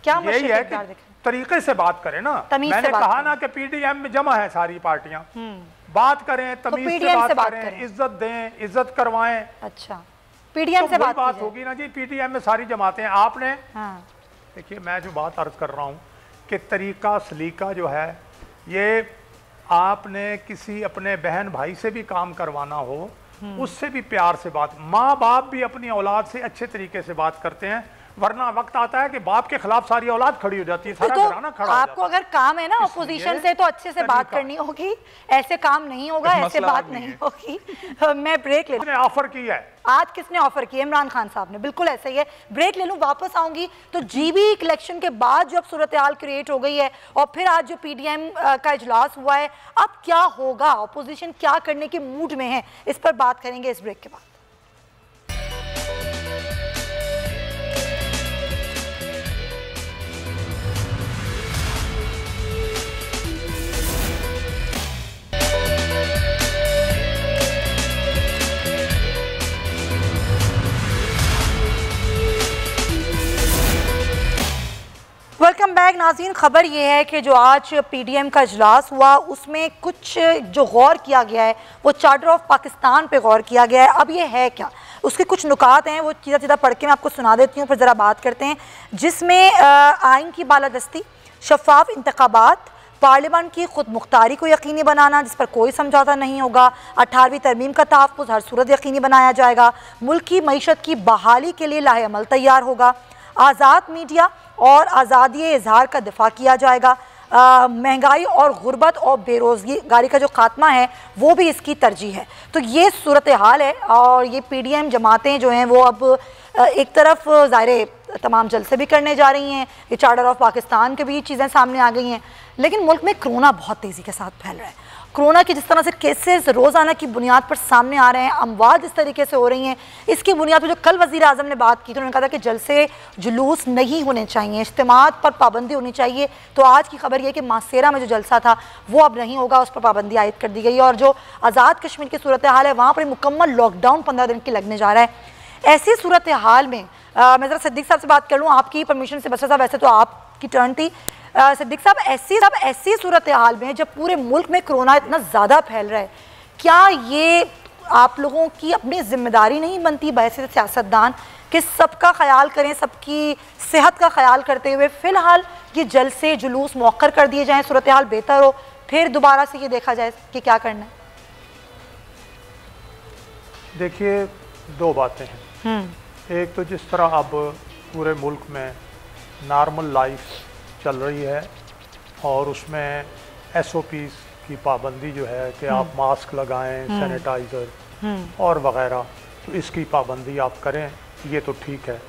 क्या यही है कि तरीके से बात करें ना। मैंने कहा ना कि पीडीएम में जमा है सारी पार्टियां, बात करें, तमीज से बात करें, इज्जत दें, इज्जत करवाएं। अच्छा, पीडीएम से बात होगी ना जी। पीडीएम में सारी जमातें आपने, देखिए मैं जो बात अर्ज कर रहा हूँ कि तरीका सलीका जो है, ये आपने किसी अपने बहन भाई से भी काम करवाना हो, उससे भी प्यार से बात, माँ बाप भी अपनी औलाद से अच्छे तरीके से बात करते हैं, वरना वक्त आता है कि बाप के खिलाफ सारी औलाद खड़ी हो जाती है, सारा घराना खड़ा आपको अगर काम है ना अपोजिशन से तो अच्छे से बात करनी होगी, ऐसे काम नहीं होगा, ऐसे बात नहीं होगी। मैं ब्रेक ले लूं। ऑफर की है आज, किसने ऑफर किया? इमरान खान साहब ने, बिल्कुल ऐसा ही है। ब्रेक ले लूं, वापस आऊंगी तो जीबी इलेक्शन के बाद जो अब सूरत हाल क्रिएट हो गई है और फिर आज जो पीडीएम का इजलास हुआ है, अब क्या होगा, अपोजिशन क्या करने के मूड में है, इस पर बात करेंगे इस ब्रेक के बाद। वेलकम बैक नाज़रीन। खबर ये है कि जो आज पीडीएम का इजलास हुआ उसमें कुछ जो गौर किया गया है वो चार्टर ऑफ पाकिस्तान पे गौर किया गया है। अब ये है क्या, उसके कुछ नुकात हैं, वो सीधा पढ़ के मैं आपको सुना देती हूँ, फिर ज़रा बात करते हैं। जिसमें आइन की बालादस्ती, शफाफ इंतखाबात, पार्लियामेंट की खुद मुख्तारी को यकीनी बनाना जिस पर कोई समझौता नहीं होगा, 18वीं तरमीम का तहफ़्फ़ुज़ हर सूरत यकीनी बनाया जाएगा, मुल्क की मईशत की बहाली के लिए लाहे अमल तैयार होगा, आज़ाद मीडिया और आज़ादी इजहार का दिफा किया जाएगा, महंगाई और गुर्बत और बेरोज़गारी का जो खात्मा है वो भी इसकी तरजीह है। तो ये सूरत हाल है और ये पीडीएम जमातें जो हैं वो अब एक तरफ ज़ाहिर तमाम जलसे भी करने जा रही हैं, ये चार्टर ऑफ पाकिस्तान के भी चीज़ें सामने आ गई हैं, लेकिन मुल्क में कोरोना बहुत तेज़ी के साथ फैल रहा है। कोरोना की जिस तरह से केसेस रोज़ाना की बुनियाद पर सामने आ रहे हैं, अमवात इस तरीके से हो रही हैं, इसकी बुनियाद पर जो कल वज़ीर आज़म ने बात की तो उन्होंने कहा था कि जलसे जुलूस नहीं होने चाहिए, इज्तिमात पर पाबंदी होनी चाहिए। तो आज की खबर यह कि मासेरा में जो जलसा था वो अब नहीं होगा, उस पर पाबंदी आयद कर दी गई है। और जो आज़ाद कश्मीर की सूरत हाल है वहाँ पर मुकम्मल लॉकडाउन 15 दिन की लगने जा रहा है। ऐसी सूरत हाल में मैं ज़रा सिद्दीक साहब से बात कर लूँ, आपकी परमिशन से। बसर साहब वैसे तो आपकी टर्न थी। सिद्दीक साहब, ऐसी सूरत हाल में जब पूरे मुल्क में कोरोना इतना ज़्यादा फैल रहा है, क्या ये आप लोगों की अपनी जिम्मेदारी नहीं बनती वैसे सियासतदान कि सबका ख्याल करें, सबकी सेहत का ख्याल करते हुए फ़िलहाल ये जलसे जुलूस मौखर कर दिए जाएँ, सूरत हाल बेहतर हो, फिर दोबारा से ये देखा जाए कि क्या करना है? देखिए, दो बातें हैं। एक तो जिस तरह अब पूरे मुल्क में नॉर्मल लाइफ चल रही है और उसमें SOPs की पाबंदी जो है कि आप मास्क लगाएं, सैनिटाइज़र और वग़ैरह, तो इसकी पाबंदी आप करें, ये तो ठीक है।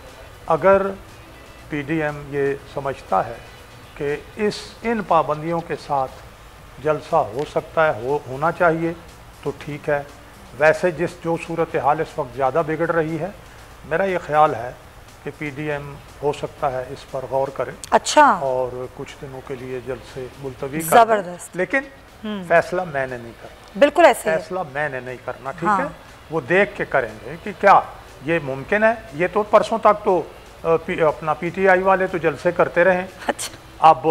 अगर पीडीएम ये समझता है कि इन पाबंदियों के साथ जलसा हो सकता है, होना चाहिए, तो ठीक है। वैसे जो सूरत हाल इस वक्त ज़्यादा बिगड़ रही है, मेरा ये ख्याल है कि पीडीएम हो सकता है इस पर गौर करे। अच्छा। और कुछ दिनों के लिए जलसे मुलतवी कर, जबरदस्त, लेकिन फैसला मैंने नहीं करना। बिल्कुल ऐसे फैसला मैंने नहीं करना, ठीक है। वो देख के करेंगे कि क्या ये मुमकिन है। ये तो परसों तक तो अपना PTI वाले तो जलसे करते रहे। अच्छा। अब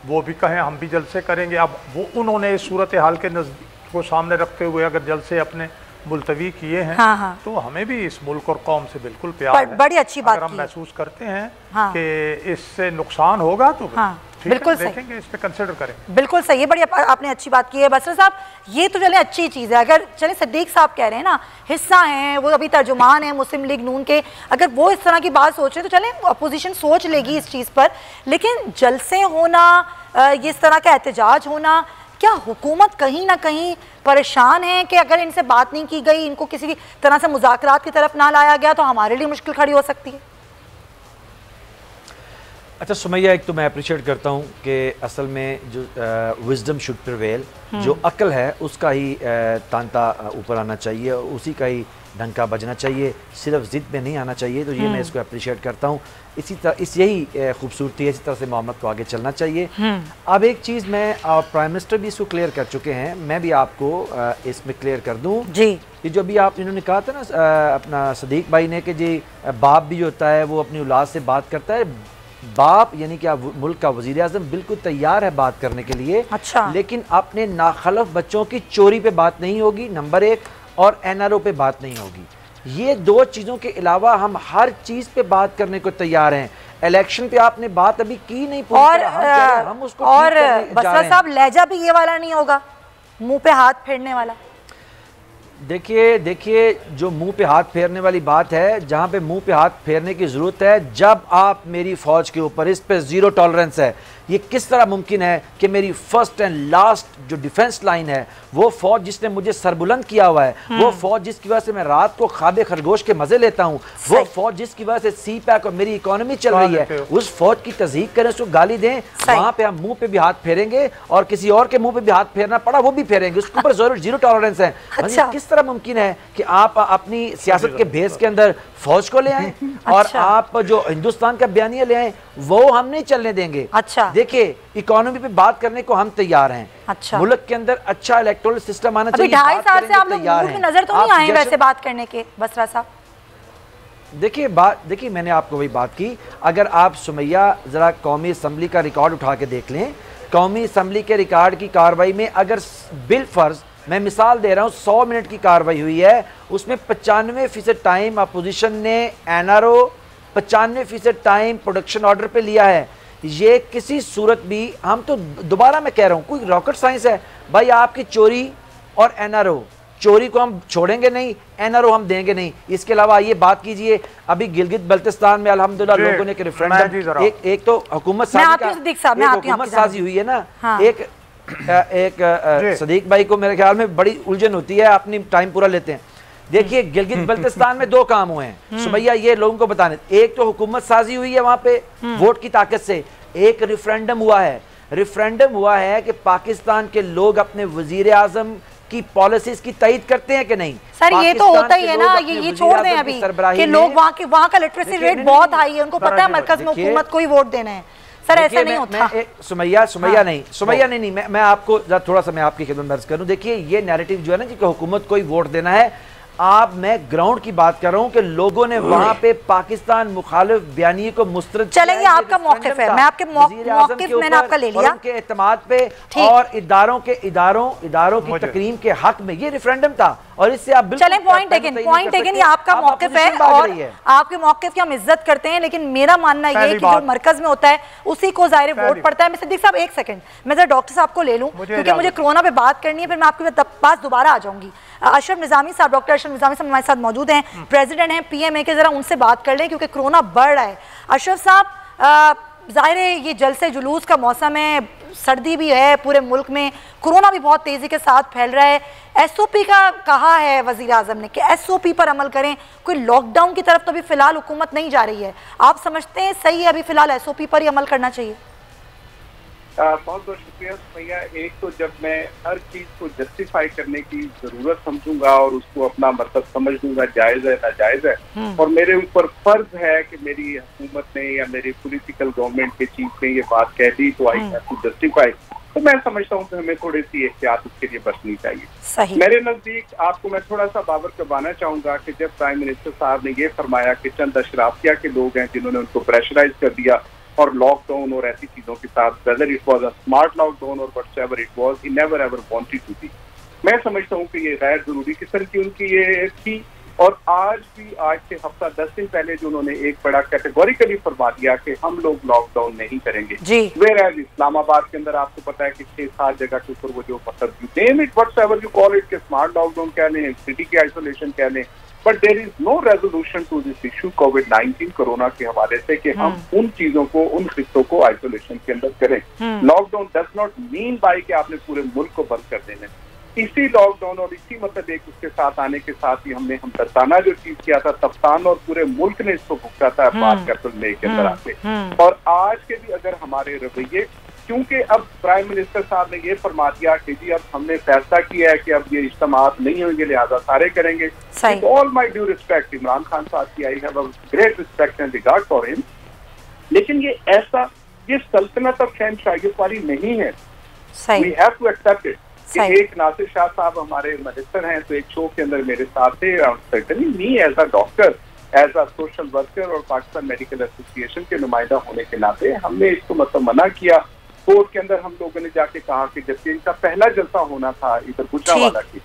वो भी कहें हम भी जलसे करेंगे, अब वो उन्होंने इस सूरत हाल के को सामने रखते हुए अगर जलसे अपने मुलतवी किए हैं, हाँ हाँ। तो हमें भी इस मुल्क और कौम से बिल्कुल प्यार है। बड़ी अच्छी बात अगर हम की। महसूस करते हैं हाँ। कि इससे नुकसान होगा तो हाँ, ठीक बिल्कुल है, सही। देखेंगे, इस पे कंसिडर करेंगे। बिल्कुल सही है, बड़ी आपने अच्छी बात की है बसरा साहब। ये तो चले अच्छी चीज़ है, अगर चले सिद्दीक साहब कह रहे हैं ना, हिस्सा हैं वो, अभी तर्जुमान है मुस्लिम लीग नून के, अगर वो इस तरह की बात सोच रहे हैं तो चले अपोजिशन सोच लेगी इस चीज़ पर। लेकिन जलसे होना, ये इस तरह का एहतजाज होना, क्या हुकूमत कहीं ना कहीं परेशान है कि अगर इनसे बात नहीं की गई, इनको किसी भी तरह से मुज़ाकरात की तरफ ना लाया गया तो हमारे लिए मुश्किल खड़ी हो सकती है? अच्छा सुमैया, एक तो मैं अप्रिशिएट करता हूँ कि असल में जो विजडम शुड प्रिवेल, जो अक्ल है उसका ही तांता ऊपर आना चाहिए, उसी का ही डंका बजना चाहिए, सिर्फ ज़िद में नहीं आना चाहिए। तो ये मैं इसको अप्रिशिएट करता हूँ। इसी तरह यही खूबसूरती है, इसी तरह से मोहम्मद को आगे चलना चाहिए। अब एक चीज़ मैं, प्राइम मिनिस्टर भी इसको क्लियर कर चुके हैं, मैं भी आपको इसमें क्लियर कर दूँ जी। ये जो भी आप इन्होंने कहा था ना अपना सदीक भाई ने, कि जी बाप भी जो होता है वो अपनी औलाद से बात करता है। बाप यानी कि मुल्क का वज़ीर आज़म बिल्कुल तैयार है बात करने के लिए। अच्छा। लेकिन अपने नाखलफ बच्चों की चोरी पे बात नहीं होगी, नंबर 1, और NRO पे बात नहीं होगी। ये दो चीज़ों के अलावा हम हर चीज़ पे बात करने को तैयार हैं। इलेक्शन पे आपने बात अभी की नहीं पूरी और हम उसको और बसरा साहब, लहजा भी ये वाला नहीं होगा, मुंह पे हाथ फेरने वाला। देखिए जो मुंह पे हाथ फेरने वाली बात है, जहां पे मुंह पे हाथ फेरने की जरूरत है, जब आप मेरी फौज के ऊपर इस पे ज़ीरो टॉलरेंस है, ये किस तरह मुमकिन है कि मेरी फर्स्ट एंड लास्ट जो डिफेंस लाइन है, वो फौज जिसने मुझे सरबुलंद किया हुआ है, वो फौज जिसकी वजह से मैं रात को खाबे खरगोश के मजे लेता हूँ, वो फौज जिसकी वजह से CPAC और मेरी इकोनॉमी चल रही है, उस फौज की तज़हीक करें, उसको गाली दें, वहां पे हम मुंह पे भी हाथ फेरेंगे, और किसी और के मुंह पे भी हाथ फेरना पड़ा वो भी फेरेंगे, उसके ऊपर जरूर ज़ीरो टॉलरेंस है। अच्छा। किस तरह मुमकिन है कि आप अपनी सियासत के भेस के अंदर फौज को ले आए और आप जो हिंदुस्तान का बयानिया ले आए, वो हम नहीं चलने देंगे। अच्छा। देखिए इकोनॉमी पे बात करने को हम तैयार हैं। अच्छा। मुल्क के अंदर अच्छा इलेक्टोरल सिस्टम आना चाहिए। 2.5 साल से आप लोग मूड में नजर तो नहीं आए वैसे बात करने के, बसरा साहब? देखिए मैंने आपको वही बात की। अगर आप सुमैया जरा कौमी असम्बली का रिकॉर्ड उठा के देख लें, कौमी असम्बली के रिकॉर्ड की कार्रवाई में अगर बिल फर्ज, मैं मिसाल दे रहा हूँ, 100 मिनट की कार्रवाई हुई है, उसमें 95% टाइम अपोजिशन ने NRO, 95% टाइम प्रोडक्शन ऑर्डर पे लिया है। ये किसी सूरत भी, हम तो दोबारा मैं कह रहा हूँ, कोई रॉकेट साइंस है भाई? आपकी चोरी और NRO, चोरी को हम छोड़ेंगे नहीं, NRO हम देंगे नहीं। इसके अलावा ये बात कीजिए, अभी गिलगित बल्तिस्तान में अल्हम्दुलिल्लाह लोगों ने एक रेफरेंडम, एक तो हुकूमत साजी हुई है ना, एक सदीक भाई को मेरे ख्याल में बड़ी उलझन होती है, अपनी टाइम पूरा लेते हैं। देखिए गिलगित बल्तिस्तान में 2 काम हुए हैं सुमैया, ये लोगों को बताने। एक तो हुकूमत साजी हुई है वहां पे वोट की ताकत से, एक रेफरेंडम हुआ है। रेफरेंडम हुआ है कि पाकिस्तान के लोग अपने वजीर आजम की पॉलिसीज की तईद करते हैं कि नहीं। सर ये तो होता ही है ना, ये छोड़ दें अभी कि लोग वहाँ का लिटरेसी रेट बहुत हाई है, उनको पता है मरकज में हुकूमत को ही वोट देना है। सर ऐसा नहीं होता। सुमैया नहीं, मैं आपको थोड़ा सा मैं आपकी खिदमत में अर्ज करूं। देखिए ये नैरेटिव जो है ना कि हुकूमत को ही वोट देना है, मैं ग्राउंड की बात कर रहा हूं कि लोगों ने वहां पे पाकिस्तान मुखालिफ बयानी को मुस्तरद। चलेंगे, आपका मौक़िफ़ है, मैं आपके मौक़िफ़ मैंने आपका ले लिया, उनके एतमाद पे और इदारों की तकरीम के हक में ये रेफरेंडम था। और इससे आप चलें, पॉइंट टेकन, ये आपका मौक़िफ़ है और आपके मौक़िफ़ की हम इज्जत करते हैं, लेकिन मेरा मानना ये है कि जो मरकज में होता है उसी को ज़ाहिर वोट पड़ता है। मैं सिद्दीक साहब 1 सेकंड, मैं जरा डॉक्टर साहब को ले लूं क्योंकि मुझे कोरोना पे बात करनी है, फिर मैं आपके पास दोबारा आ जाऊंगी। अशरफ निज़ामी साहब, डॉक्टर अशरफ निज़ामी साहब हमारे साथ मौजूद हैं, प्रेसिडेंट हैं PMA के, जरा उनसे बात कर लें क्योंकि कोरोना बढ़ रहा है। अशरफ साहब, ज़ाहिर है ये जलसे जुलूस का मौसम है, सर्दी भी है पूरे मुल्क में, कोरोना भी बहुत तेज़ी के साथ फैल रहा है। SOP का कहा है वज़ीर आज़म ने कि SOP पर अमल करें, कोई लॉकडाउन की तरफ तो अभी फ़िलहाल हुकूमत नहीं जा रही है। आप समझते हैं सही है अभी फ़िलहाल SOP पर ही अमल करना चाहिए? बहुत बहुत शुक्रिया भैया। एक तो जब मैं हर चीज को जस्टिफाई करने की जरूरत समझूंगा और उसको अपना मतलब समझ लूंगा जायज है नाजायज है, और मेरे ऊपर फर्ज है कि मेरी हुकूमत ने या मेरी पॉलिटिकल गवर्नमेंट के चीफ ने ये बात कह दी तो आई हैव टू जस्टिफाई। तो मैं समझता हूँ कि हमें थोड़ी सी एहतियात उसके लिए बरतनी चाहिए। सही। मेरे नजदीक आपको मैं थोड़ा सा बाबर करवाना चाहूंगा कि जब प्राइम मिनिस्टर साहब ने ये फरमाया कि चंद अशराफिया के लोग हैं जिन्होंने उनको प्रेशराइज कर दिया और लॉकडाउन और ऐसी चीजों के साथ, whether it was a smart lockdown और whatever it was, he never ever wanted to be. मैं समझता हूँ कि ये गैर जरूरी किस्म की उनकी ये थी। और आज से हफ्ता 10 दिन पहले जो उन्होंने एक बड़ा कैटेगोरिकली फरमा दिया कि हम लोग लॉकडाउन नहीं करेंगे। वेयर इस्लामाबाद के अंदर आपको पता है कि 6-7 जगह के ऊपर वो जो मतलब you name it whatever you call it, के स्मार्ट लॉकडाउन कह लें, सिटी के आइसोलेशन कह लें, but there is no resolution to this issue कोविड-19 कोरोना के हवाले से कि हम उन चीजों को, उन खिस्तों को आइसोलेशन के अंदर करें। Lockdown does not mean by कि आपने पूरे मुल्क को बंद कर देना। इसी लॉकडाउन और इसी मतलब एक उसके साथ आने के साथ ही हमने हमदर्दाना जो चीज किया था, तफ्तान और पूरे मुल्क ने इसको भुगता था बात कैपिटल में के अंदर आके। और आज के भी अगर हमारे रवैये, क्योंकि अब प्राइम मिनिस्टर साहब ने ये फरमा दिया कि जी अब हमने फैसला किया है कि अब ये इज्तिमात नहीं होंगे, लिहाजा सारे करेंगे। All my due respect Imran Khan साहब की, I have a great respect and regard for him, लेकिन ये ऐसा, ये सल्तनत ऑफ शहनशाहियत वाली नहीं है। We have to accept it. एक नासिर शाह साहब हमारे मिनिस्टर हैं, तो एक शो के अंदर मेरे साथ थे, certainly me as a doctor, as a social worker और पाकिस्तान मेडिकल एसोसिएशन के नुमाइंदा होने के नाते हमने इसको मतलब मना किया। कोर्ट के अंदर हम लोगों ने जाके कहा कि जबकि इनका पहला जलसा होना था इधर गुजरावाला की,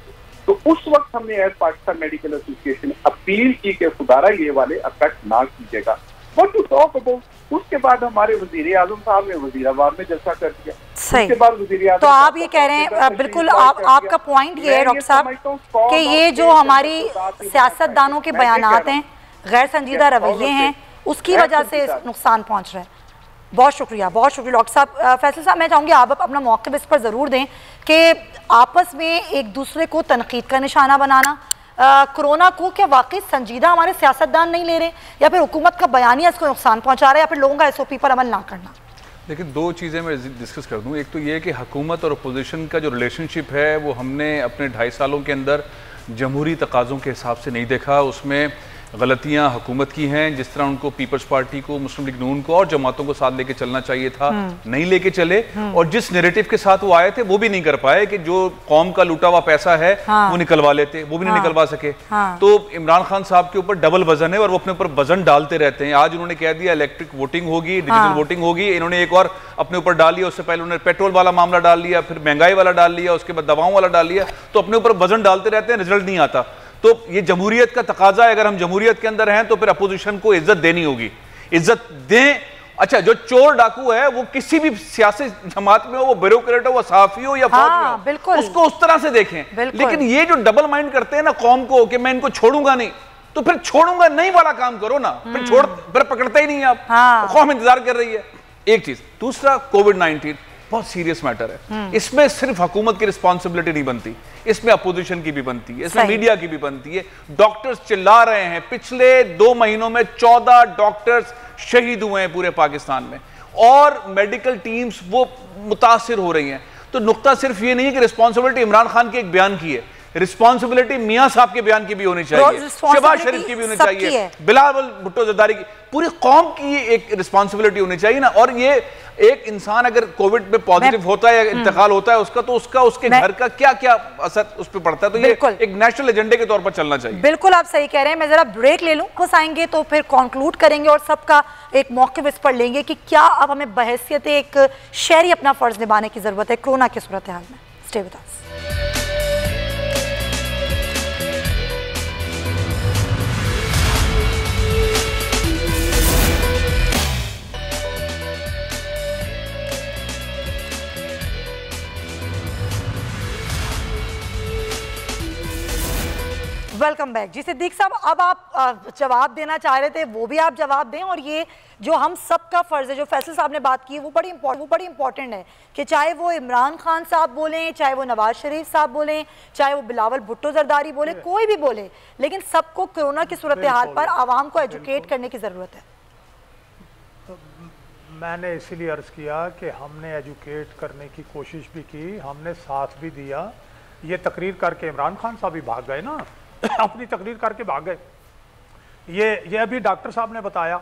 तो उस वक्त हमने as Pakistan medical association appeal की कि खुदारा ये वाले अफेक्ट ना कीजिएगा। What to talk about. उसके बाद हमारे वजीर आजम साहब ने वजीराबाद में जलसा कर दिया। उसके बाद वजीर आजम, तो आप ये कह रहे हैं, बिल्कुल आपका पॉइंट ये है डॉक्टर साहब कि ये जो हमारी सियासतदानों के बयानात हैं, गैर संजीदा रवैये हैं, उसकी वजह से नुकसान पहुंच रहा है। बहुत शुक्रिया डॉक्टर साहब। फैसल साहब, मैं चाहूँगी आप अपना मौक़िफ़ इस पर ज़रूर दें कि आपस में एक दूसरे को तनकीद का निशाना बनाना, कोरोना को क्या वाकई संजीदा हमारे सियासतदान नहीं ले रहे, या फिर हुकूमत का बयानिया इसको नुकसान पहुंचा रहा है, या फिर लोगों का SOP पर अमल ना करना? देखिए, दो चीज़ें मैं डिस्कस कर दूं। एक तो ये कि हुकूमत और अपोजिशन का जो रिलेशनशिप है वो हमने अपने 2.5 सालों के अंदर जमहूरी तकाज़ों के हिसाब से नहीं देखा। उसमें गलतियां हुकूमत की हैं, जिस तरह उनको पीपल्स पार्टी को, मुस्लिम लीग नून को और जमातों को साथ लेके चलना चाहिए था, नहीं लेके चले। और जिस नैरेटिव के साथ वो आए थे वो भी नहीं कर पाए कि जो कौम का लूटा हुआ पैसा है वो निकलवा लेते, वो भी नहीं निकलवा सके। तो इमरान खान साहब के ऊपर डबल वजन है और वो अपने ऊपर वजन डालते रहते हैं। आज उन्होंने कह दिया इलेक्ट्रिक वोटिंग होगी, डिजिटल वोटिंग होगी, इन्होंने एक और अपने ऊपर डाल लिया। उससे पहले उन्होंने पेट्रोल वाला मामला डाल लिया, फिर महंगाई वाला डाल लिया, उसके बाद दवाओं वाला डाल लिया। तो अपने ऊपर वजन डालते रहते हैं, रिजल्ट नहीं आता। तो ये जमहूरियत का तकाजा है। अगर हम जमहूरियत के अंदर हैं तो फिर अपोजिशन को इज्जत देनी होगी, इज्जत दें। अच्छा, जो चोर डाकू है वो किसी भी सियासी जमात में हो, वो ब्यूरोक्रेट हो, वो सहाफी हो या फौज में हो, उसको उस तरह से देखें। लेकिन ये जो डबल माइंड करते हैं ना कौम को कि मैं इनको छोड़ूंगा नहीं, तो फिर छोड़ूंगा नहीं वाला काम करो ना, फिर पकड़ते ही नहीं आप। कौम इंतजार कर रही है। एक चीज। दूसरा, कोविड-19 बहुत सीरियस मैटर है। इसमें सिर्फ हुकूमत की रिस्पॉन्सिबिलिटी नहीं बनती, इसमें अपोजिशन की भी बनती है, इसमें मीडिया की भी बनती है। डॉक्टर्स चिल्ला रहे हैं, पिछले 2 महीनों में 14 डॉक्टर्स शहीद हुए हैं पूरे पाकिस्तान में, और मेडिकल टीम्स वो मुतासिर हो रही हैं। तो नुक्ता सिर्फ ये नहीं है कि रिस्पॉन्सिबिलिटी इमरान खान के एक बयान की है, रिस्पॉन्सिबिलिटी मियां साहब के बयान की भी होनी चाहिए, शहबाज शरीफ की भी होनी चाहिए, बिलावल भुट्टो जरदारी की, पूरी कौम की एक रिस्पॉन्सिबिलिटी होनी चाहिए ना। और ये एक इंसान अगर कोविड में पॉजिटिव होता है या इंतकाल होता है उसका, तो उसके घर का क्या क्या असर उस पर पड़ता है। तो ये एक नेशनल एजेंडे के तौर पर चलना चाहिए। बिल्कुल आप सही कह रहे हैं। मैं जरा ब्रेक ले लूं, वापस आएंगे तो फिर कंक्लूड करेंगे और सबका एक मौक़िफ़ इस पर लेंगे कि क्या अब हमें बहैसियत एक शहरी अपना फर्ज निभाने की जरूरत है कोरोना की सूरत हाल में। Stay with us. Welcome back. जी सिद्दीक साहब, अब आप जवाब देना चाह रहे थे, वो भी आप जवाब दें। और ये जो हम सब का फ़र्ज़ है, जो फैसल साहब ने बात की है, वो बड़ी इंपॉर्टेंट है कि चाहे वो इमरान खान साहब बोलें, चाहे वो नवाज शरीफ साहब बोलें, चाहे वो बिलावल भुट्टो जरदारी बोले, कोई भी बोले, लेकिन सबको कोरोना की सूरत हाल पर आवाम को एजुकेट करने की ज़रूरत है। तो मैंने इसीलिए अर्ज़ किया कि हमने एजुकेट करने की कोशिश भी की, हमने साथ भी दिया। ये तकरीर करके इमरान खान साहब भी भाग गए ना, अपनी तकरीर करके भाग गए। ये अभी डॉक्टर साहब ने बताया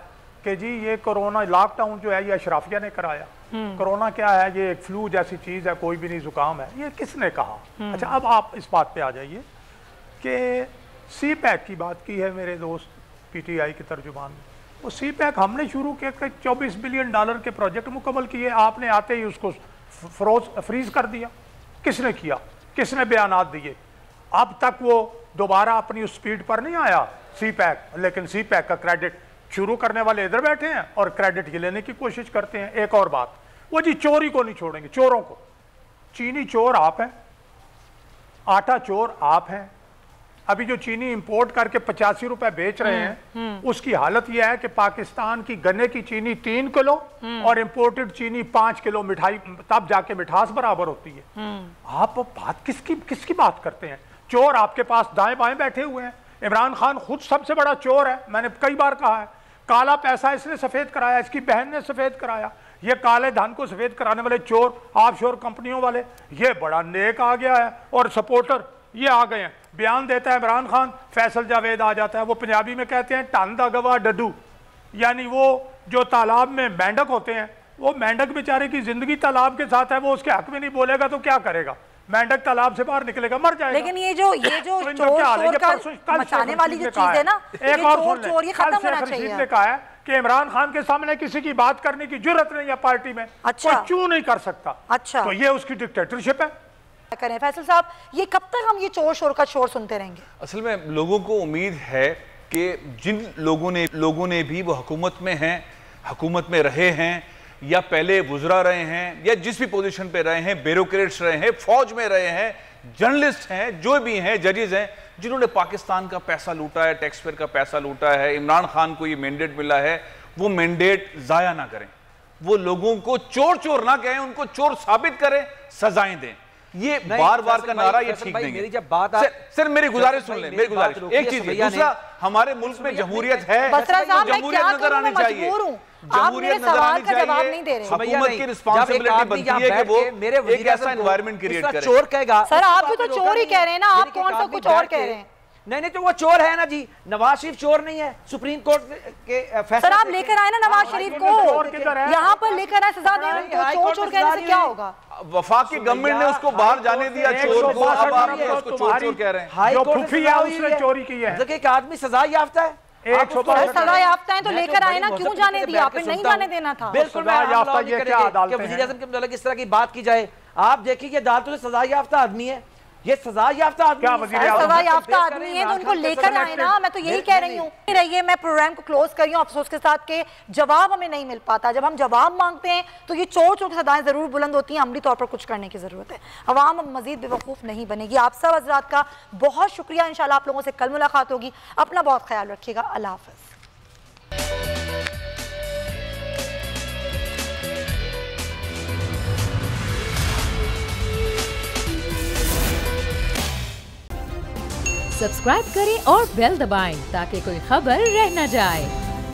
कि जी ये कोरोना लॉकडाउन जो है ये अशराफिया ने कराया। कोरोना क्या है, ये एक फ्लू जैसी चीज है, कोई भी नहीं, जुकाम है, ये किसने कहा? अच्छा, अब आप इस बात पे आ जाइए कि सी पैक की बात की है मेरे दोस्त PTI के तर्जुमान ने। वो सी पैक हमने शुरू किया, 24 बिलियन डॉलर के प्रोजेक्ट मुकम्मल किए, आपने आते ही उसको फ्रीज कर दिया। किसने किया? किसने बयानात दिए? अब तक वो दोबारा अपनी उस स्पीड पर नहीं आया सी पैक, लेकिन सी पैक का क्रेडिट शुरू करने वाले इधर बैठे हैं और क्रेडिट ये लेने की कोशिश करते हैं। एक और बात, वो जी चोरी को नहीं छोड़ेंगे, चोरों को। चीनी चोर आप हैं, आटा चोर आप हैं। अभी जो चीनी इंपोर्ट करके 85 रुपए बेच रहे हैं, उसकी हालत यह है कि पाकिस्तान की गन्ने की चीनी 3 किलो और इंपोर्टेड चीनी 5 किलो मिठाई, तब जाके मिठास बराबर होती है। आप बात किसकी बात करते हैं? चोर आपके पास दाएं बाएं बैठे हुए हैं। इमरान खान खुद सबसे बड़ा चोर है, मैंने कई बार कहा है। काला पैसा इसने सफेद कराया, इसकी बहन ने सफेद कराया। ये काले धन को सफेद कराने वाले चोर, ऑफशोर कंपनियों वाले, ये बड़ा नेक आ गया है और सपोर्टर ये आ गए हैं। बयान देता है इमरान खान, फैसल जावेद आ जाता है। वो पंजाबी में कहते हैं टांदा गवा डडू, यानी वो जो तालाब में मेंढक होते हैं, वो मेंढक बेचारे की जिंदगी तालाब के साथ है, वो उसके हक में नहीं बोलेगा तो क्या करेगा? मेंढक तालाब से बाहर निकलेगा, मर जाएगा। लेकिन ये जो चोर का मचाने वाली जो चीज है ना, एक और चोर ये खत्म होना चाहिए। ने कहा है कि इमरान खान के सामने किसी की बात करने की जरूरत नहीं है पार्टी में। अच्छा, कोई क्यों नहीं कर सकता? अच्छा, तो ये उसकी डिक्टेटरशिप है। करें फैसल साहब, ये कब तक हम ये चोर शोर का शोर सुनते रहेंगे? असल में लोगों को उम्मीद है कि जिन लोगों ने भी वो हुकूमत में हैं, हुकूमत में रहे हैं या पहले गुजरा रहे हैं या जिस भी पोजीशन पे रहे हैं, ब्यूरोक्रेट्स रहे हैं, फौज में रहे हैं, जर्नलिस्ट हैं, जो भी हैं, जजेस हैं, जिन्होंने पाकिस्तान का पैसा लूटा है, टैक्स पेयर का पैसा लूटा है, इमरान खान को ये मैंडेट मिला है, वो मैंडेट जाया ना करें। वो लोगों को चोर चोर ना कहें, उनको चोर साबित करें, सजाएं दें। ये बार बार का नारा ये ठीक नहीं है। जब बात सर मेरी गुजारिश सुन लें, मेरी गुजारिश एक चीज। दूसरा, हमारे मुल्क में जमहूरियत है, जमहूरियत नजर आनी चाहिए। जमहूरियत नजर आनी चाहिए। हुकूमत की रिस्पांसिबिलिटी बनती है कि वो एक ऐसा एनवायरनमेंट क्रिएट करे। चोर कहेगा सर, आप भी तो चोर ही कह रहे हैं ना, आप कौन सा कुछ और कह रहे हैं? नहीं तो वो चोर है ना जी। नवाज शरीफ चोर नहीं है। सुप्रीम कोर्ट के फैसले सर आप लेकर आए ना नवाज शरीफ को, यहाँ पर लेकर आए, सजा दें उनको। चोर कहने से क्या होगा? वफाकी गवर्नमेंट ने उसको बाहर जाने दिया चोर को, अब आप उसको चोर कह रहे हैं। हाई कोर्ट उसने चोरी की है। एक आदमी सजा याफ्ता है, सजा याफ्ता है तो लेकर आए ना, क्यों जाने दिया? आपने नहीं जाने देना था। बिल्कुल वज़ीर आज़म के मतलब इस तरह की बात की जाए। आप देखिए ये अदालतों से सजा याफ्ता आदमी है, ये सजा याफ्ता आदमी, सजा याफ्ता आदमी है तो उनको लेकर आए ना। मैं तो यही कह रही हूँ। रहिए, मैं प्रोग्राम को क्लोज कर रही हूँ अफसोस के साथ के जवाब हमें नहीं मिल पाता। जब हम जवाब मांगते हैं तो ये चोर चोर की सदाएं जरूर बुलंद होती हैं। अमली तौर पर कुछ करने की जरूरत है। अवाम अब मजीद बेवकूफ़ नहीं बनेगी। आप सब हजरात का बहुत शुक्रिया। इंशाल्लाह आप लोगों से कल मुलाकात होगी। अपना बहुत ख्याल रखिएगा। अल्लाह हाफ़िज़। सब्सक्राइब करें और बेल दबाएं ताकि कोई खबर रह न जाए।